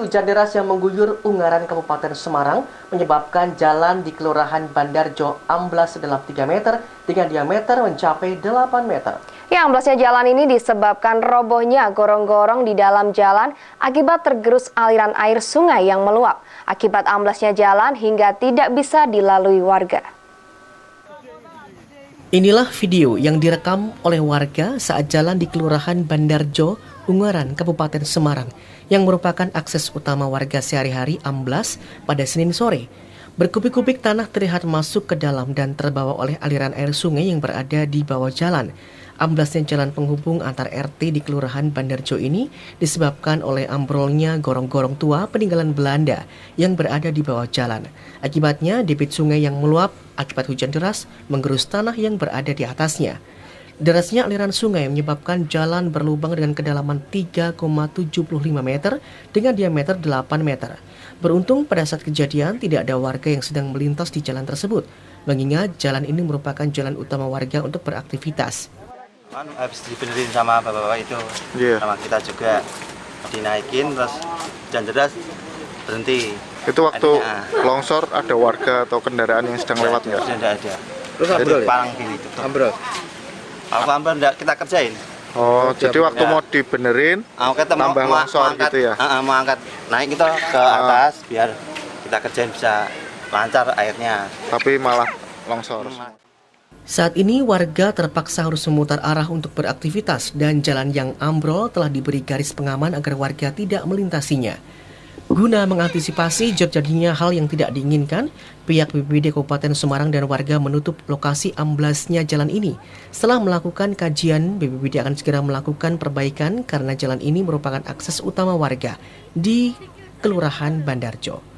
Hujan deras yang mengguyur Ungaran Kabupaten Semarang menyebabkan jalan di Kelurahan Bandarjo amblas sedalam 3 meter dengan diameter mencapai 8 meter. Ya, amblasnya jalan ini disebabkan robohnya gorong-gorong di dalam jalan akibat tergerus aliran air sungai yang meluap. Akibat amblasnya jalan hingga tidak bisa dilalui warga. Inilah video yang direkam oleh warga saat jalan di Kelurahan Bandarjo, Ungaran, Kabupaten Semarang, yang merupakan akses utama warga sehari-hari amblas pada Senin sore. Berkubik-kubik tanah terlihat masuk ke dalam dan terbawa oleh aliran air sungai yang berada di bawah jalan. Amblasnya jalan penghubung antar RT di Kelurahan Bandarjo ini disebabkan oleh ambrolnya gorong-gorong tua peninggalan Belanda yang berada di bawah jalan. Akibatnya debit sungai yang meluap akibat hujan deras menggerus tanah yang berada di atasnya. Derasnya aliran sungai menyebabkan jalan berlubang dengan kedalaman 3,75 meter dengan diameter 8 meter. Beruntung pada saat kejadian tidak ada warga yang sedang melintas di jalan tersebut, mengingat jalan ini merupakan jalan utama warga untuk beraktivitas. Habis dibenerin sama bapak-bapak itu, sama kita juga dinaikin, terus hujan deras berhenti. Itu waktu longsor ada warga atau kendaraan yang sedang lewat nggak? Tidak ada. Terus ambrol ya? Palang gini tutup. Ambrol? Ambrol enggak kita kerjain. Oh, jadi waktu mau dibenerin, tambah longsor angkat, gitu ya? Mau angkat, naik kita ke atas biar kita kerjain bisa lancar airnya. Tapi malah longsor. Saat ini warga terpaksa harus memutar arah untuk beraktivitas dan jalan yang ambrol telah diberi garis pengaman agar warga tidak melintasinya. Guna mengantisipasi terjadinya hal yang tidak diinginkan, pihak BPBD Kabupaten Semarang dan warga menutup lokasi amblasnya jalan ini. Setelah melakukan kajian, BPBD akan segera melakukan perbaikan karena jalan ini merupakan akses utama warga di Kelurahan Bandarjo.